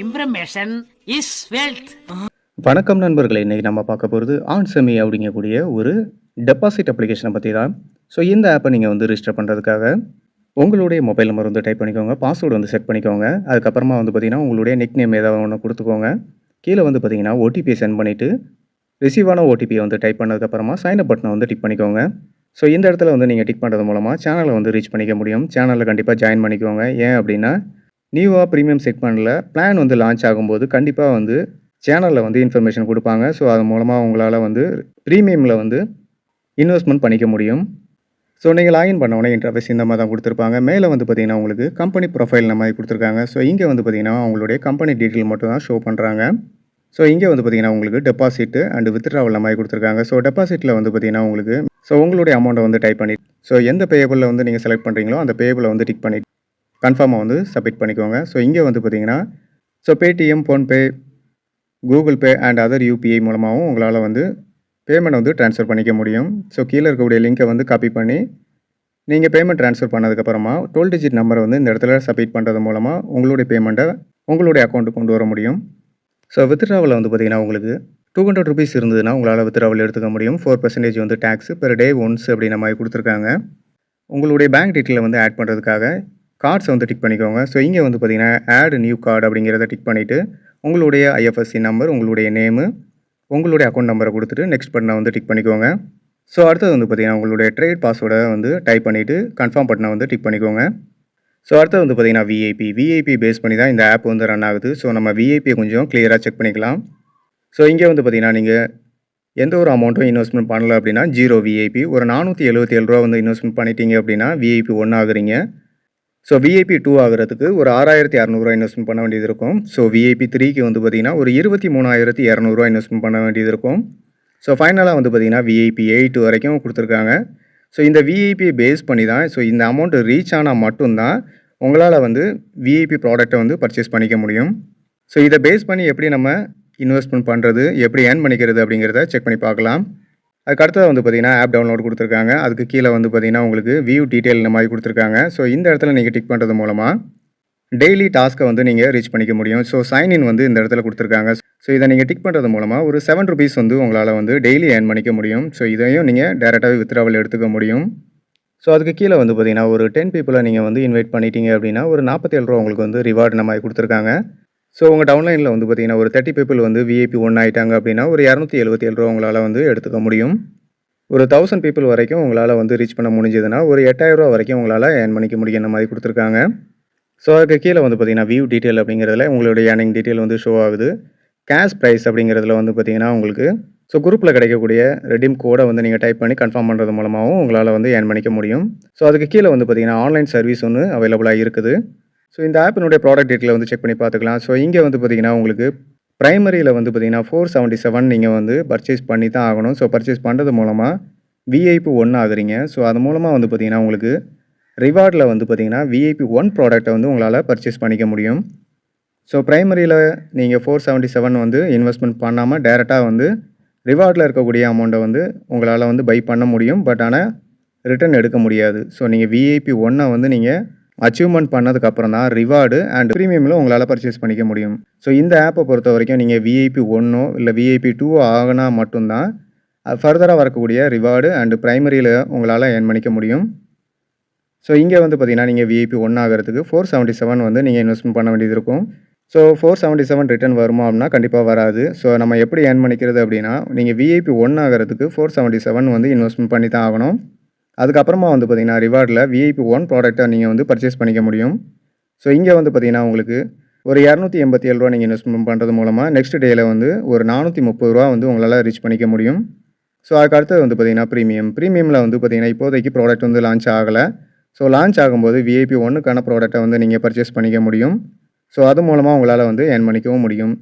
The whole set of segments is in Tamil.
Information is wealth. வணக்கம் நண்பர்களே, இன்னைக்கு நம்ம பார்க்க போகிறது ஆன்செமி அப்படிங்கக்கூடிய ஒரு டெபாசிட் அப்ளிகேஷனை பற்றி தான். ஸோ இந்த ஆப்பை நீங்கள் வந்து ரிஜிஸ்டர் பண்ணுறதுக்காக உங்களுடைய மொபைல் நம்பர் வந்து டைப் பண்ணிக்கோங்க, பாஸ்வேர்டு வந்து செட் பண்ணிக்கோங்க. அதுக்கப்புறமா வந்து பார்த்தீங்கன்னா உங்களுடைய நிக் நேம் ஏதாவது ஒன்று கொடுத்துக்கோங்க. கீழே வந்து பார்த்தீங்கன்னா ஓடிபியை சென்ட் பண்ணிவிட்டு ரிசீவான ஓடிபியை வந்து டைப் பண்ணதுக்கப்புறமா சைன் அப் பட்டனை வந்து டிக் பண்ணிக்கோங்க. ஸோ இந்த இடத்துல வந்து நீங்கள் டிக் பண்ணுறது மூலமாக சேனலை வந்து ரீச் பண்ணிக்க முடியும். சேனலில் கண்டிப்பாக ஜாயின் பண்ணிக்கோங்க. ஏன் அப்படின்னா நியூவாக ப்ரீமியம் செக்மெண்ட்டில் பிளான் வந்து லான்ச் ஆகும்போது கண்டிப்பாக வந்து சேனலில் வந்து இன்ஃபர்மேஷன் கொடுப்பாங்க. ஸோ அது மூலமாக உங்களால் வந்து ப்ரீமியமில் வந்து இன்வெஸ்ட்மெண்ட் பண்ணிக்க முடியும். ஸோ நீங்கள் லாகின் பண்ண உடனே இன்டர்ஃபேஸ் இந்த மாதிரி தான் கொடுத்துருப்பாங்க. மேலே வந்து பார்த்தீங்கன்னா உங்களுக்கு கம்பெனி ப்ரொஃபைல் இந்த மாதிரி கொடுத்துருக்காங்க. ஸோ இங்கே வந்து பார்த்தீங்கன்னா உங்களுடைய கம்பெனி டீட்டெயில் மட்டும் தான் ஷோ பண்ணுறாங்க. ஸோ இங்கே வந்து பார்த்தீங்கன்னா உங்களுக்கு டெபாசிட் அண்ட் வித்ட்ராவல் மாதிரி கொடுத்துருக்காங்க. ஸோ டெபாசிட்டில் வந்து பார்த்தீங்கன்னா உங்களுக்கு உங்களுடைய அமௌண்ட்டை வந்து டைப் பண்ணி எந்த பேயபிளில் வந்து நீங்கள் செலக்ட் பண்ணுறீங்களோ அந்த பேயபிளை வந்து டிக் பண்ணி கன்ஃபார்மாக வந்து சப்மிட் பண்ணிக்கோங்க. ஸோ இங்கே வந்து பார்த்தீங்கன்னா Paytm, PhonePe, Google pay and other UPI மூலமாகவும் உங்களால் வந்து பேமெண்ட் வந்து ட்ரான்ஸ்ஃபர் பண்ணிக்க முடியும். ஸோ கீழே இருக்கக்கூடிய லிங்கை வந்து காப்பி பண்ணி நீங்கள் பேமெண்ட் ட்ரான்ஸ்ஃபர் பண்ணதுக்கப்புறமா 12 டிஜிட் நம்பரை வந்து இந்த இடத்துல சப்மிட் பண்ணுறது மூலமாக உங்களுடைய பேமெண்ட்டை உங்களுடைய அக்கௌண்ட்டுக்கு கொண்டு வர முடியும். ஸோ வித்ட்ராவலில் வந்து பார்த்தீங்கன்னா உங்களுக்கு 200 ருபீஸ் இருந்ததுன்னா உங்களால் வித்ட்ராவல் எடுத்துக்க முடியும். 4% வந்து டேக்ஸ் பெர் டே ஒன்ஸ் அப்படின்ற மாதிரி கொடுத்துருக்காங்க. உங்களுடைய பேங்க் டீட்டெயிலை வந்து ஆட் பண்ணுறதுக்காக கார்ட்ஸை வந்து டிக் பண்ணிக்கோங்க. ஸோ இங்கே வந்து பார்த்தீங்கன்னா ஆட் நியூ கார்டு அப்படிங்கிறத டிக் பண்ணிவிட்டு உங்களுடைய ஐஎஃப்எஸ்சி நம்பர், உங்களுடைய நேமு, உங்களுடைய அக்கௌண்ட் நம்பரை கொடுத்துட்டு நெக்ஸ்ட் பட்டனை வந்து டிக் பண்ணிக்கோங்க. ஸோ அடுத்தது வந்து பார்த்தீங்கன்னா உங்களுடைய ட்ரேட் பாஸ்வேர்டை வந்து டைப் பண்ணிவிட்டு கன்ஃபார்ம் பட்டனை வந்து டிக் பண்ணிக்கோங்க. ஸோ அடுத்தது வந்து பார்த்தீங்கன்னா விஐபி பேஸ் பண்ணி தான் இந்த ஆப் வந்து ரன் ஆகுது. ஸோ நம்ம விஐபியை கொஞ்சம் கிளியராக செக் பண்ணிக்கலாம். ஸோ இங்கே வந்து பார்த்தீங்கன்னா நீங்கள் எந்த ஒரு அமௌண்ட்டும் இன்வெஸ்ட்மெண்ட் பண்ணல அப்படின்னா 0 விஐபி. ஒரு 477 ரூபா வந்து இன்வெஸ்ட்மெண்ட் பண்ணிட்டீங்க அப்படின்னா விஐபி 1 ஆகுறீங்க. ஸோ விஐபி 2 ஆகிறதுக்கு ஒரு 6,600 இன்வெஸ்ட்மெண்ட் பண்ண வேண்டியது இருக்கும். ஸோ விஐபி 3க்கு வந்து பார்த்தீங்கன்னா ஒரு 23,200 இன்வெஸ்ட்மெண்ட் பண்ண வேண்டியது இருக்கும். ஸோ ஃபைனலாக வந்து பார்த்தீங்கன்னா விஐபி 8 வரைக்கும் கொடுத்துருக்காங்க. ஸோ இந்த விஐபியை பேஸ் பண்ணி தான் இந்த அமௌண்ட் ரீச் ஆனால் மட்டும்தான் உங்களால் வந்து விஐபி ப்ராடக்ட்டை வந்து பர்ச்சேஸ் பண்ணிக்க முடியும். ஸோ இதை பேஸ் பண்ணி எப்படி நம்ம இன்வெஸ்ட்மெண்ட் பண்ணுறது, எப்படி ஏர்ன் பண்ணிக்கிறது அப்படிங்கிறத செக் பண்ணி பார்க்கலாம். அதுக்கு அடுத்தது வந்து பார்த்தீங்கன்னா ஆப் டவுன்லோட் கொடுத்துருக்காங்க. அதுக்கு கீழே வந்து பார்த்தீங்கன்னா உங்களுக்கு வியூ டீட்டெயில் இந்த மாதிரி கொடுத்துருக்காங்க. ஸோ இந்த இடத்துல நீங்கள் டிக் பண்ணுறது மூலமாக டெய்லி டாஸ்க்கை வந்து நீங்கள் ரீச் பண்ணிக்க முடியும். ஸோ சைன்இன் வந்து இந்த இடத்துல கொடுத்துருக்காங்க. ஸோ இதை நீங்கள் டிக் பண்ணுறது மூலமாக ஒரு 7 ருபீஸ் வந்து உங்களால் வந்து டெய்லி ஏர்ன் பண்ணிக்க முடியும். ஸோ இதையும் நீங்கள் டேரெக்டாகவே வித்ட்ராவல் எடுத்துக்க முடியும். ஸோ அதுக்கு கீழே வந்து பார்த்தீங்கன்னா ஒரு 10 பீப்புளை நீங்கள் வந்து இன்வைட் பண்ணிட்டீங்க அப்படின்னா ஒரு 47 ரூபா உங்களுக்கு வந்து ரிவார்டு இந்த மாதிரி கொடுத்துருக்காங்க. ஸோ உங்கள் டவுன்லைனில் வந்து பார்த்தீங்கன்னா ஒரு 30 பீப்புள் வந்து விஐபி 1 ஆகிட்டாங்க அப்படின்னா ஒரு 277 ரூபா உங்களால் வந்து எடுத்துக்க முடியும். ஒரு 1000 பீப்புள் வரைக்கும் உங்களால் வந்து ரீச் பண்ண முடிஞ்சதுன்னா ஒரு 8,000 ரூபா வரைக்கும் உங்களால் ஏர்ன் பண்ணிக்க முடியும் இந்த மாதிரி கொடுத்துருக்காங்க. ஸோ அதுக்கு கீழே வந்து பார்த்தீங்கன்னா வியூ டீட்டெயில் அப்படிங்கிறதுல உங்களுடைய ஏர்னிங் டீட்டெயில் வந்து ஷோ ஆகுது. கேஷ் ப்ரைஸ் அப்படிங்கிறதுல வந்து பார்த்தீங்கன்னா உங்களுக்கு குரூப்பில் கிடைக்கக்கூடிய ரெடீம் கோடை வந்து நீங்கள் டைப் பண்ணி கன்ஃபார்ம் பண்ணுறது மூலமாகவும் உங்களால் வந்து ஏர்ன் பண்ணிக்க முடியும். ஸோ அதுக்கு கீழே வந்து பார்த்தீங்கன்னா ஆன்லைன் சர்வீஸ் ஒன்று அவைலபிளாக இருக்குது. ஸோ இந்த ஆப்பினுடைய ப்ராடக்ட் டீட்டெயில் வந்து செக் பண்ணி பார்த்துக்கலாம். ஸோ இங்கே வந்து பார்த்தீங்கன்னா உங்களுக்கு ப்ரைமரியில் வந்து பார்த்தீங்கன்னா 477 நீங்கள் வந்து பர்ச்சேஸ் பண்ணி தான் ஆகணும். ஸோ பர்ச்சேஸ் பண்ணுறது மூலமாக விஐபி 1 ஆகுறீங்க. ஸோ அது மூலமாக வந்து பார்த்தீங்கன்னா உங்களுக்கு ரிவார்டில் வந்து பார்த்தீங்கன்னா விஐபி 1 ப்ராடக்ட்டை வந்து உங்களால் பர்ச்சேஸ் பண்ணிக்க முடியும். ஸோ ப்ரைமரியில் நீங்கள் 477 வந்து இன்வெஸ்ட்மெண்ட் பண்ணாமல் டேரெக்டாக வந்து ரிவார்டில் இருக்கக்கூடிய அமௌண்ட்டை வந்து உங்களால் வந்து பை பண்ண முடியும். பட் ஆனால் ரிட்டர்ன் எடுக்க முடியாது. ஸோ நீங்கள் விஐபி 1 வந்து நீங்கள் அச்சீவ்மெண்ட் பண்ணதுக்கப்புறம் தான் ரிவார்டு அண்ட் ப்ரீமியமில் உங்களால் பர்ச்சேஸ் பண்ணிக்க முடியும். ஸோ இந்த ஆப்பை பொறுத்த வரைக்கும் நீங்கள் விஐபி 1 இல்லை விஐபி 2 ஆகினா மட்டும்தான் ஃபர்தராக வரக்கூடிய ரிவார்டு அண்ட் ப்ரைமரியில் உங்களால் ஏர்ன் பண்ணிக்க முடியும். ஸோ இங்கே வந்து பார்த்தீங்கன்னா நீங்கள் விஐபி 1 ஆகிறதுக்கு 477 வந்து நீங்கள் இன்வெஸ்ட்மெண்ட் பண்ண வேண்டியது இருக்கும். ஸோ 477 ரிட்டர்ன் வருமா அப்படின்னா கண்டிப்பாக வராது. ஸோ நம்ம எப்படி ஏர்ன் பண்ணிக்கிறது அப்படின்னா நீங்கள் விஐபி 1 ஆகிறதுக்கு 477 வந்து இன்வெஸ்ட்மெண்ட் பண்ணி தான் ஆகணும். அதுக்கப்புறமா வந்து பார்த்தீங்கன்னா ரிவார்டில் விஐபி 1 ப்ராடக்ட்டை நீங்கள் வந்து பர்ச்சேஸ் பண்ணிக்க முடியும். ஸோ இங்கே வந்து பார்த்தீங்கன்னா உங்களுக்கு ஒரு 287 ரூபா நீங்கள் இன்வெஸ்ட்மெண்ட் பண்ணுறது மூலமாக நெக்ஸ்ட் டேயில் வந்து ஒரு 430 ரூபா வந்து உங்களால் ரீச் பண்ணிக்க முடியும். ஸோ அதுக்கு அடுத்தது வந்து பார்த்தீங்கன்னா ப்ரீமியமில் வந்து பார்த்தீங்கன்னா இப்போதைக்கு ப்ராடக்ட் வந்து லான்ச் ஆகலை. ஸோ லான்ச் ஆகும்போது விஐபி 1க்கான ப்ராடக்ட்டை வந்து நீங்கள் பர்ச்சேஸ் பண்ணிக்க முடியும். ஸோ அது மூலமாக உங்களால் வந்து ஏர்ன் பண்ணிக்கவும் முடியும்.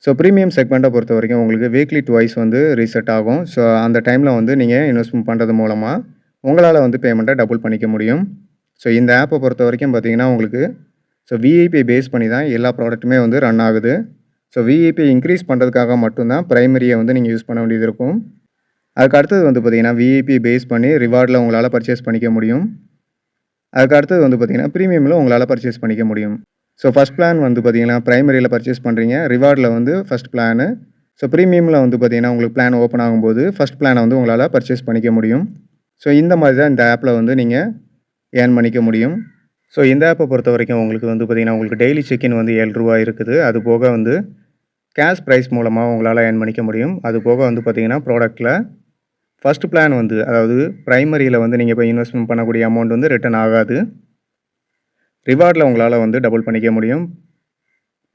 ஸோ ப்ரீமியம் செக்மெண்ட்டை பொறுத்த வரைக்கும் உங்களுக்கு வீக்லி ட்வைஸ் வந்து ரீசெட் ஆகும். ஸோ அந்த டைமில் வந்து நீங்கள் இன்வெஸ்ட்மெண்ட் பண்ணுறது மூலமாக உங்களால் வந்து பேமெண்ட்டை டபுள் பண்ணிக்க முடியும். ஸோ இந்த ஆப்பை பொறுத்த வரைக்கும் பார்த்தீங்கன்னா உங்களுக்கு விஐபி பேஸ் பண்ணி தான் எல்லா ப்ராடக்ட்டுமே வந்து ரன் ஆகுது. ஸோ விஐபி இன்க்ரீஸ் பண்ணுறதுக்காக மட்டும்தான் ப்ரைமரியை வந்து நீங்கள் யூஸ் பண்ண வேண்டியது இருக்கும். அதுக்கு அடுத்தது வந்து பார்த்தீங்கன்னா விஐபி பேஸ் பண்ணி ரிவார்டில் உங்களால் பர்ச்சேஸ் பண்ணிக்க முடியும். அதுக்கு அடுத்தது வந்து பார்த்தீங்கன்னா ப்ரீமியமில் உங்களால் பர்ச்சேஸ் பண்ணிக்க முடியும். ஸோ ஃபர்ஸ்ட் பிளான் வந்து பார்த்தீங்கன்னா, பிரைமரியில பர்ச்சேஸ் பண்ணுறீங்க. ரிவார்டில வந்து ஃபர்ஸ்ட் பிளானு. ஸோ ப்ரீமியமில வந்து பார்த்தீங்கன்னா, உங்களுக்கு பிளான் ஓப்பன் ஆகும்போது, ஃபர்ஸ்ட் பிளான வந்து உங்களால பர்ச்சேஸ் பண்ணிக்க முடியும். ஸோ இந்த மாதிரி தான் இந்த ஆப்ல வந்து நீங்க ஏர்ன் பண்ணிக்க முடியும். ஸோ இந்த ஆப்பை பொறுத்தவரைக்கும் உங்களுக்கு வந்து பார்த்தீங்கன்னா, உங்களுக்கு டெய்லி செக்-இன் வந்து ரூ. 7 இருக்குது. அது போக வந்து கேஷ் பிரைஸ் மூலமா உங்களால ஏர்ன் பண்ணிக்க முடியும். அது போக வந்து பார்த்தீங்கன்னா, ப்ராடக்ட்ல ஃபர்ஸ்ட் பிளான் வந்து அதாவது பிரைமரியில வந்து நீங்க இப்போ இன்வெஸ்ட்மென்ட் பண்ணக்கூடிய அமௌண்ட் வந்து ரிட்டர்ன் ஆகாது. ரிவார்டில உங்களால வந்து டபுள் பண்ணிக்க முடியும்.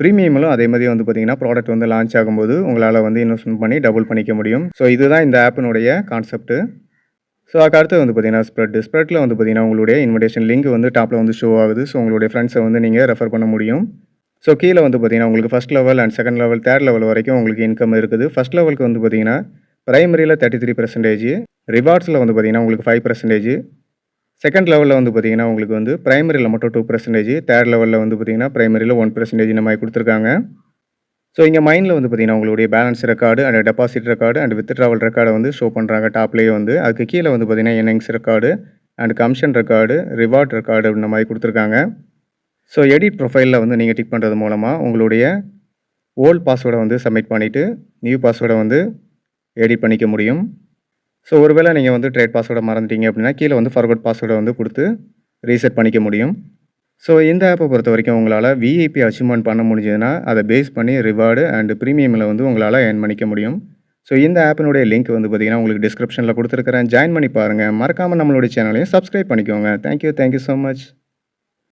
ப்ரீமியமிலும் அதே மாதிரி வந்து பார்த்தீங்கன்னா, ப்ராடக்ட் வந்து லான்ச் ஆகும்போது உங்களால வந்து இன்வெஸ்ட்மென்ட் பண்ணி டபுள் பண்ணிக்க முடியும். ஸோ இதுதான் இந்த ஆப்பினுடைய கான்செப்ட். ஸோ அதுக்கு அடுத்து வந்து பார்த்தீங்கன்னா, ஸ்ப்ரெட்ல வந்து பார்த்தீங்கன்னா, உங்களுடைய இன்விடேஷன் லிங்க் வந்து டாப்ல வந்து ஷோ ஆகுது. ஸோ உங்களுடைய ஃப்ரெண்ட்ஸை வந்து நீங்க ரெஃபர் பண்ண முடியும். ஸோ கீழ வந்து பார்த்தீங்கன்னா, உங்களுக்கு first level and second level, third level வரைக்கும் உங்களுக்கு இன்கம் இருக்குது. ஃபர்ஸ்ட் லெவலுக்கு வந்து பார்த்தீங்கன்னா, பிரைமரியில 33%, ரிவார்ட்ஸ்ல வந்து பார்த்தீங்கன்னா, உங்களுக்கு 5%, செகண்ட் லெவல்ல வந்து பார்த்தீங்கன்னா, உங்களுக்கு வந்து பிரைமரியில மட்டும் 2%, தேர்ட் லெவல்ல வந்து பார்த்தீங்கன்னா, பிரைமரியில 1% இந்த மாதிரி குடுத்துருக்காங்க. ஸோ இங்க மைன்ல வந்து பார்த்தீங்கன்னா, உங்களுடைய balance record and deposit record and withdrawal record வந்து ஷோ பண்றாங்க டாப்லயே வந்து. அதுக்கு கீழ வந்து பார்த்தீங்கன்னா, earnings record and commission record, reward record இந்த மாதிரி குடுத்துருக்காங்க. ஸோ எடிட் ப்ரொஃபைல்ல வந்து நீங்க டிக் பண்றது மூலமா உங்களுடைய ஓல்ட் பாஸ்வேர்ட வந்து சப்மிட் பண்ணிட்டு, நியூ பாஸ்வேர்ட வந்து எடிட் பண்ணிக்க முடியும். ஸோ ஒருவேளை நீங்க வந்து ட்ரேட் பாஸ்வேர்ட மறந்துட்டீங்க அப்படின்னா, கீழ வந்து ஃபார்கோட் பாஸ்வேர்ட வந்து குடுத்து ரீசெட் பண்ணிக்க முடியும். ஸோ இந்த ஆப்பை பொறுத்தவரைக்கும் உங்களால விஐபி அச்சீவ்மென்ட் பண்ண முடிஞ்சதுன்னா, அதை பேஸ் பண்ணி ரிவார்டு அண்ட் பிரீமியம்ல வந்து உங்களால ஏர்ன் பண்ணிக்க முடியும். ஸோ இந்த ஆப்பினுடைய லிங்க் வந்து பார்த்தீங்கன்னா, உங்களுக்கு டிஸ்கிரிப்ஷன்ல குடுத்துருக்கிறேன். ஜாயின் பண்ணி பாருங்க. மறக்காம நம்மளுடைய சேனலையும் சப்ஸ்கிரைப் பண்ணிக்கோங்க. Thank you so much.